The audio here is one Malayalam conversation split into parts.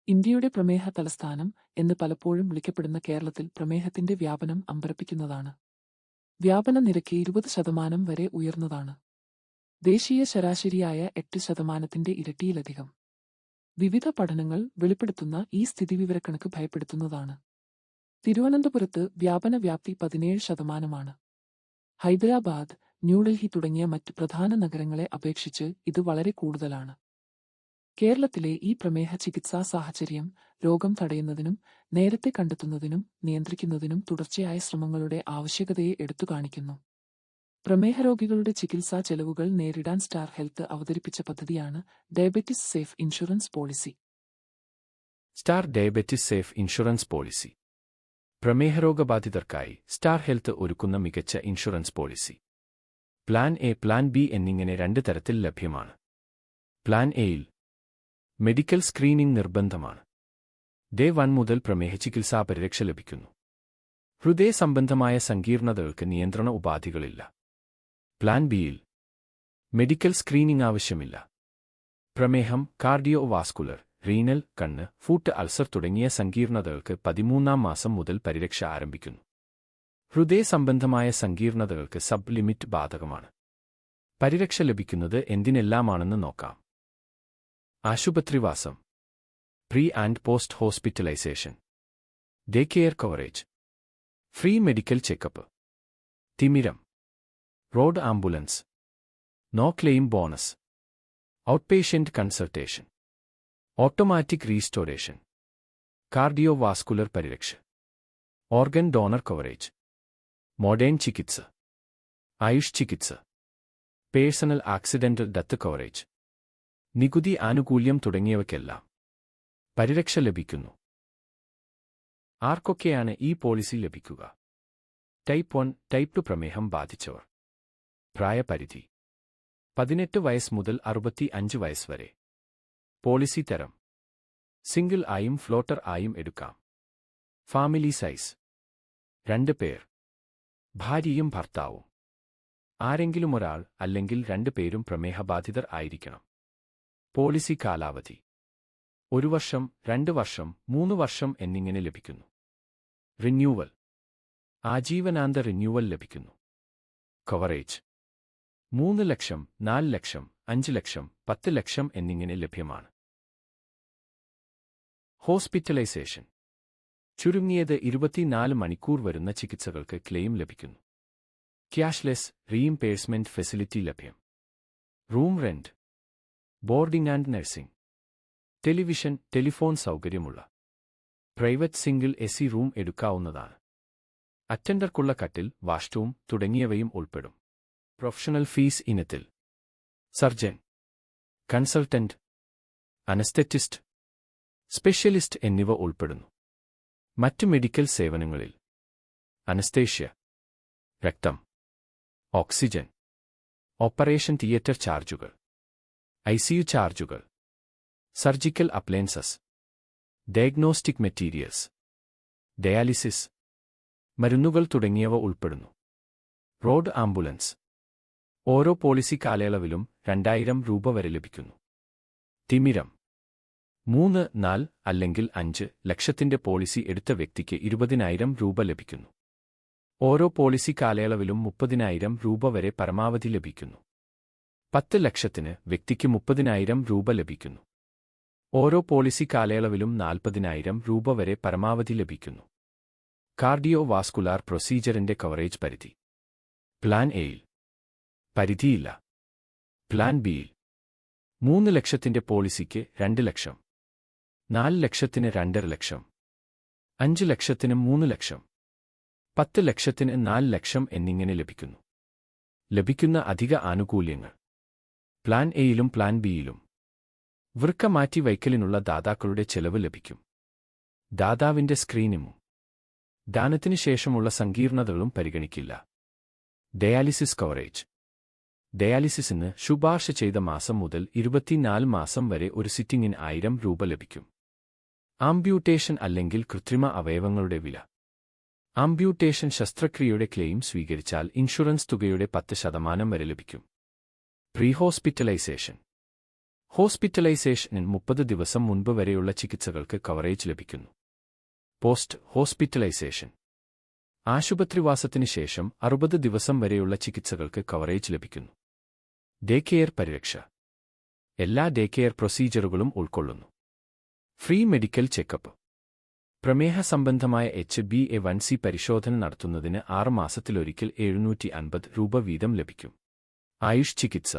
ഇന്ത്യയുടെ പ്രമേഹ തലസ്ഥാനം എന്ന് പലപ്പോഴും വിളിക്കപ്പെടുന്ന കേരളത്തിൽ പ്രമേഹത്തിന്റെ വ്യാപനം അമ്പരപ്പിക്കുന്നതാണ്. വ്യാപന നിരക്ക് 20% വരെ ഉയർന്നതാണ്. ദേശീയ ശരാശരിയായ 8%ന്റെ ഇരട്ടിയിലധികം. വിവിധ പഠനങ്ങൾ വെളിപ്പെടുത്തുന്ന ഈ സ്ഥിതിവിവരക്കണക്ക് ഭയപ്പെടുത്തുന്നതാണ്. തിരുവനന്തപുരത്ത് വ്യാപന വ്യാപ്തി 17%. ഹൈദരാബാദ്, ന്യൂഡൽഹി തുടങ്ങിയ മറ്റ് പ്രധാന നഗരങ്ങളെ അപേക്ഷിച്ച് ഇത് വളരെ കൂടുതലാണ്. കേരളത്തിലെ ഈ പ്രമേഹ ചികിത്സാ സാഹചര്യം രോഗം തടയുന്നതിനും നേരത്തെ കണ്ടെത്തുന്നതിനും നിയന്ത്രിക്കുന്നതിനും തുടർച്ചയായ ശ്രമങ്ങളുടെ ആവശ്യകതയെ എടുത്തുകാണിക്കുന്നു. പ്രമേഹ രോഗികളുടെ ചികിത്സാ ചെലവുകൾ നേരിടാൻ സ്റ്റാർ ഹെൽത്ത് അവതരിപ്പിച്ച പദ്ധതിയാണ് diabetes safe insurance policy. Star diabetes safe insurance policy. പ്രമേഹരോഗബാധിതർക്കായി സ്റ്റാർ ഹെൽത്ത് ഒരുക്കുന്ന മികച്ച insurance policy. Plan A, plan B എന്നിങ്ങനെ 2 തരത്തിൽ ലഭ്യമാണ്. പ്ലാൻ എയിൽ മെഡിക്കൽ സ്ക്രീനിംഗ് നിർബന്ധമാണ്. ഡേ 1 മുതൽ പ്രമേഹ ചികിത്സാ പരിരക്ഷ ലഭിക്കുന്നു. ഹൃദയ സംബന്ധമായ സങ്കീർണതകൾക്ക് നിയന്ത്രണ ഉപാധികളില്ല. പ്ലാൻ ബിയിൽ മെഡിക്കൽ സ്ക്രീനിംഗ് ആവശ്യമില്ല. പ്രമേഹം, കാർഡിയോ വാസ്കുലർ, റീനൽ, കണ്ണ്, ഫൂട്ട് അൾസർ തുടങ്ങിയ സങ്കീർണതകൾക്ക് 13-ാം മാസം മുതൽ പരിരക്ഷ ആരംഭിക്കുന്നു. ഹൃദയ സംബന്ധമായ സങ്കീർണതകൾക്ക് സബ് ലിമിറ്റ് ബാധകമാണ്. പരിരക്ഷ ലഭിക്കുന്നത് എന്തിനെല്ലാമാണെന്ന് നോക്കാം. ആശുപത്രിവാസം, pre and post hospitalisation, day care coverage, free medical checkup, തിമിരം, road ambulance, no claim bonus, outpatient consultation, automatic restoration, cardiovascular പരിരക്ഷ, ഓർഗൻ ഡോണർ കവറേജ്, മോഡേൺ ചികിത്സ, ആയുഷ് ചികിത്സ, പേഴ്സണൽ ആക്സിഡന്റൽ ഡെത്ത് കവറേജ്, നികുതി ആനുകൂല്യം തുടങ്ങിയവയ്ക്കെല്ലാം പരിരക്ഷ ലഭിക്കുന്നു. ആർക്കൊക്കെയാണ് ഈ പോളിസി ലഭിക്കുക? ടൈപ്പ് 1, ടൈപ്പ് 2 പ്രമേഹം ബാധിച്ചവർ. പ്രായപരിധി 18 വയസ്സ് മുതൽ 65 വയസ്സ് വരെ. പോളിസി തരം സിംഗിൾ ആയും ഫ്ലോട്ടർ ആയും എടുക്കാം. ഫാമിലി സൈസ് 2 പേർ, ഭാര്യയും ഭർത്താവും. ആരെങ്കിലും ഒരാൾ അല്ലെങ്കിൽ 2 പേരും പ്രമേഹബാധിതർ ആയിരിക്കണം. പോളിസി കാലാവധി 1 വർഷം, 2 വർഷം, 3 വർഷം എന്നിങ്ങനെ ലഭിക്കുന്നു. റിന്യൂവൽ ആജീവനാന്ത റിന്യൂവൽ ലഭിക്കുന്നു. കവറേജ് 3 ലക്ഷം, 4 ലക്ഷം, 5 ലക്ഷം, 10 ലക്ഷം എന്നിങ്ങനെ ലഭ്യമാണ്. ഹോസ്പിറ്റലൈസേഷൻ ചുരുങ്ങിയത് 24 മണിക്കൂർ വരുന്ന ചികിത്സകൾക്ക് ക്ലെയിം ലഭിക്കുന്നു. ക്യാഷ്ലെസ് റീഇംബേഴ്സ്മെന്റ് ഫെസിലിറ്റി ലഭ്യം. Room rent, boarding and nursing, television, telephone സൗകര്യമുള്ള പ്രൈവറ്റ് സിംഗിൾ AC റൂം എടുക്കാവുന്നതാണ്. അറ്റൻഡർക്കുള്ള കട്ടിൽ, വാഷ്റൂം തുടങ്ങിയവയും ഉൾപ്പെടും. പ്രൊഫഷണൽ ഫീസ് ഇനത്തിൽ സർജൻ, കൺസൾട്ടന്റ്, അനസ്തെറ്റിസ്റ്റ്, സ്പെഷ്യലിസ്റ്റ് എന്നിവ ഉൾപ്പെടുന്നു. മറ്റ് മെഡിക്കൽ സേവനങ്ങളിൽ അനസ്തേഷ്യ, രക്തം, ഓക്സിജൻ, ഓപ്പറേഷൻ തിയേറ്റർ ചാർജുകൾ, ICU ചാർജുകൾ, surgical appliances, diagnostic materials, dialysis, മരുന്നുകൾ തുടങ്ങിയവ ഉൾപ്പെടുന്നു. റോഡ് ആംബുലൻസ് ഓരോ പോളിസി കാലയളവിലും 2000 രൂപ വരെ ലഭിക്കുന്നു. തിമിരം 3, 4 അല്ലെങ്കിൽ 5 ലക്ഷത്തിന്റെ പോളിസി എടുത്ത വ്യക്തിക്ക് 20,000 രൂപ ലഭിക്കുന്നു. ഓരോ പോളിസി കാലയളവിലും 30,000 രൂപ വരെ പരമാവധി ലഭിക്കുന്നു. 10 ലക്ഷത്തിന് വ്യക്തിക്ക് 30,000 രൂപ ലഭിക്കുന്നു. ഓരോ പോളിസി കാലയളവിലും 40,000 രൂപ വരെ പരമാവധി ലഭിക്കുന്നു. കാർഡിയോ വാസ്കുലാർ പ്രൊസീജറിന്റെ കവറേജ് പരിധി പ്ലാൻ എയിൽ പരിധിയില്ല. പ്ലാൻ ബിയിൽ 3 ലക്ഷത്തിന്റെ പോളിസിക്ക് 2 ലക്ഷം, 4 ലക്ഷത്തിന് 2.5 ലക്ഷം, 5 ലക്ഷത്തിന് 3 ലക്ഷം, 10 ലക്ഷത്തിന് 4 ലക്ഷം എന്നിങ്ങനെ ലഭിക്കുന്നു. ലഭിക്കുന്ന അധിക ആനുകൂല്യങ്ങൾ പ്ലാൻ എയിലും പ്ലാൻ ബിയിലും വൃക്ക മാറ്റിവയ്ക്കലിനുള്ള ദാതാക്കളുടെ ചെലവ് ലഭിക്കും. ദാതാവിന്റെ സ്ക്രീനിങ്ങും ദാനത്തിനു ശേഷമുള്ള സങ്കീർണതകളും പരിഗണിക്കില്ല. ഡയാലിസിസ് കവറേജ് ഡയാലിസിസിന് ശുപാർശ ചെയ്ത മാസം മുതൽ 24 മാസം വരെ ഒരു സിറ്റിംഗിന് 1000 രൂപ ലഭിക്കും. ആംബ്യൂട്ടേഷൻ അല്ലെങ്കിൽ കൃത്രിമ അവയവങ്ങളുടെ വില ആംബ്യൂട്ടേഷൻ ശസ്ത്രക്രിയയുടെ ക്ലെയിം സ്വീകരിച്ചാൽ ഇൻഷുറൻസ് തുകയുടെ 10% വരെ ലഭിക്കും. പ്രീ ഹോസ്പിറ്റലൈസേഷൻ ഹോസ്പിറ്റലൈസേഷനിൽ 30 ദിവസം മുൻപ് വരെയുള്ള ചികിത്സകൾക്ക് കവറേജ് ലഭിക്കുന്നു. പോസ്റ്റ് ഹോസ്പിറ്റലൈസേഷൻ ആശുപത്രിവാസത്തിന് ശേഷം 60 ദിവസം വരെയുള്ള ചികിത്സകൾക്ക് കവറേജ് ലഭിക്കുന്നു. ഡേ കെയർ പരിരക്ഷ എല്ലാ ഡേ കെയർ പ്രൊസീജറുകളും ഉൾക്കൊള്ളുന്നു. ഫ്രീ മെഡിക്കൽ ചെക്കപ്പ് പ്രമേഹ സംബന്ധമായ HbA1c പരിശോധന നടത്തുന്നതിന് 6 മാസത്തിലൊരിക്കൽ 750 രൂപ വീതം ലഭിക്കും. ആയുഷ് ചികിത്സ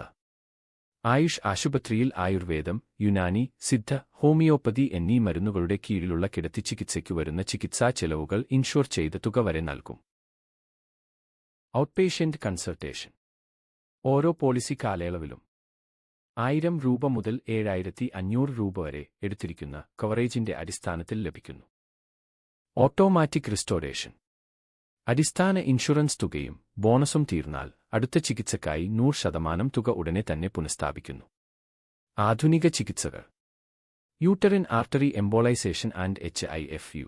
ആയുഷ് ആശുപത്രിയിൽ ആയുർവേദം, യുനാനി, സിദ്ധ, ഹോമിയോപ്പതി എന്നീ മരുന്നുകളുടെ കീഴിലുള്ള കിടത്തി ചികിത്സയ്ക്കു വരുന്ന ചികിത്സാ ചെലവുകൾ ഇൻഷുർ ചെയ്ത തുക വരെ നൽകും. ഔട്ട്പേഷ്യന്റ് കൺസൾട്ടേഷൻ ഓരോ പോളിസി കാലയളവിലും 1000 രൂപ മുതൽ 7500 രൂപ വരെ എടുത്തിരിക്കുന്ന കവറേജിന്റെ അടിസ്ഥാനത്തിൽ ലഭിക്കുന്നു. ഓട്ടോമാറ്റിക് റിസ്റ്റോറേഷൻ അടിസ്ഥാന ഇൻഷുറൻസ് തുകയും ബോണസും തീർന്നാൽ അടുത്ത ചികിത്സക്കായി 100% തുക ഉടനെ തന്നെ പുനഃസ്ഥാപിക്കുന്നു. ആധുനിക ചികിത്സകൾ uterine artery embolisation and HIFU,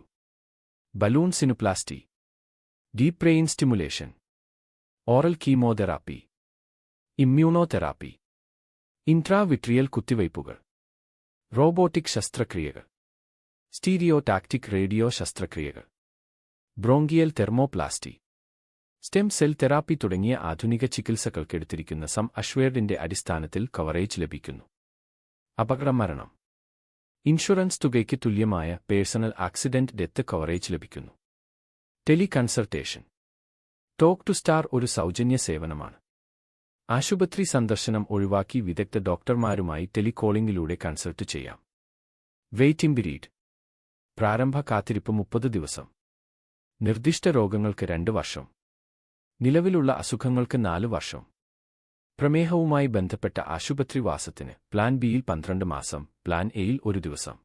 balloon sinuplasty, deep brain stimulation, oral chemotherapy, immunotherapy, intravitreal കുത്തിവയ്പ്പുകൾ, റോബോട്ടിക് ശസ്ത്രക്രിയകൾ, സ്റ്റീരിയോടാക്റ്റിക് റേഡിയോ ശസ്ത്രക്രിയകൾ, bronchial thermoplasty, stem cell therapy തുടങ്ങിയ ആധുനിക ചികിത്സകൾക്കെടുത്തിരിക്കുന്ന സം അഷ്വേർഡിന്റെ അടിസ്ഥാനത്തിൽ കവറേജ് ലഭിക്കുന്നു. അപകടമരണം ഇൻഷുറൻസ് തുകയ്ക്ക് തുല്യമായ പേഴ്സണൽ ആക്സിഡന്റ് ഡെത്ത് കവറേജ് ലഭിക്കുന്നു. Tele consultation talk to Star ഒരു സൗജന്യ സേവനമാണ്. ആശുപത്രി സന്ദർശനം ഒഴിവാക്കി വിദഗ്ധ ഡോക്ടർമാരുമായി ടെലികോളിംഗിലൂടെ കൺസൾട്ട് ചെയ്യാം. വെയിറ്റിംഗ് പീരീഡ് പ്രാരംഭ കാത്തിരിപ്പ് 30 ദിവസം. നിർദ്ദിഷ്ട രോഗങ്ങൾക്ക് 2 വർഷം. നിലവിലുള്ള അസുഖങ്ങൾക്ക് 4 വർഷം. പ്രമേഹവുമായി ബന്ധപ്പെട്ട ആശുപത്രിവാസത്തിന് പ്ലാൻ ബിയിൽ 12 മാസം, പ്ലാൻ എയിൽ 1 ദിവസം.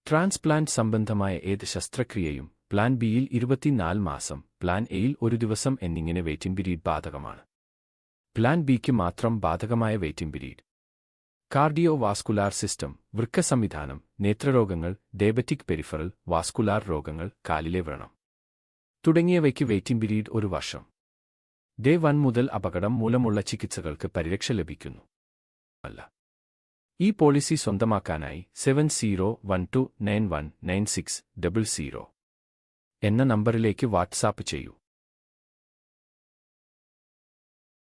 ട്രാൻസ്പ്ലാന്റ് സംബന്ധമായ ഏത് ശസ്ത്രക്രിയയും പ്ലാൻ ബിയിൽ 24 മാസം, പ്ലാൻ എയിൽ 1 ദിവസം എന്നിങ്ങനെ വെയിറ്റിംഗ് പീരീഡ് ബാധകമാണ്. പ്ലാൻ ബിക്ക് മാത്രം ബാധകമായ waiting period cardio vascular system, വൃക്ക സംവിധാനം, നേത്രരോഗങ്ങൾ, ഡയബറ്റിക് പെരിഫറൽ വാസ്കുലാർ രോഗങ്ങൾ, കാലിലെ വ്രണം തുടങ്ങിയവയ്ക്ക് വെയിറ്റിംഗ് പീരീഡ് 1 വർഷം. ഡേ 1 മുതൽ അപകടം മൂലമുള്ള ചികിത്സകൾക്ക് പരിരക്ഷ ലഭിക്കുന്നു. അല്ല ഈ പോളിസി സ്വന്തമാക്കാനായി 7012919600 എന്ന നമ്പറിലേക്ക് വാട്സാപ്പ് ചെയ്യൂ.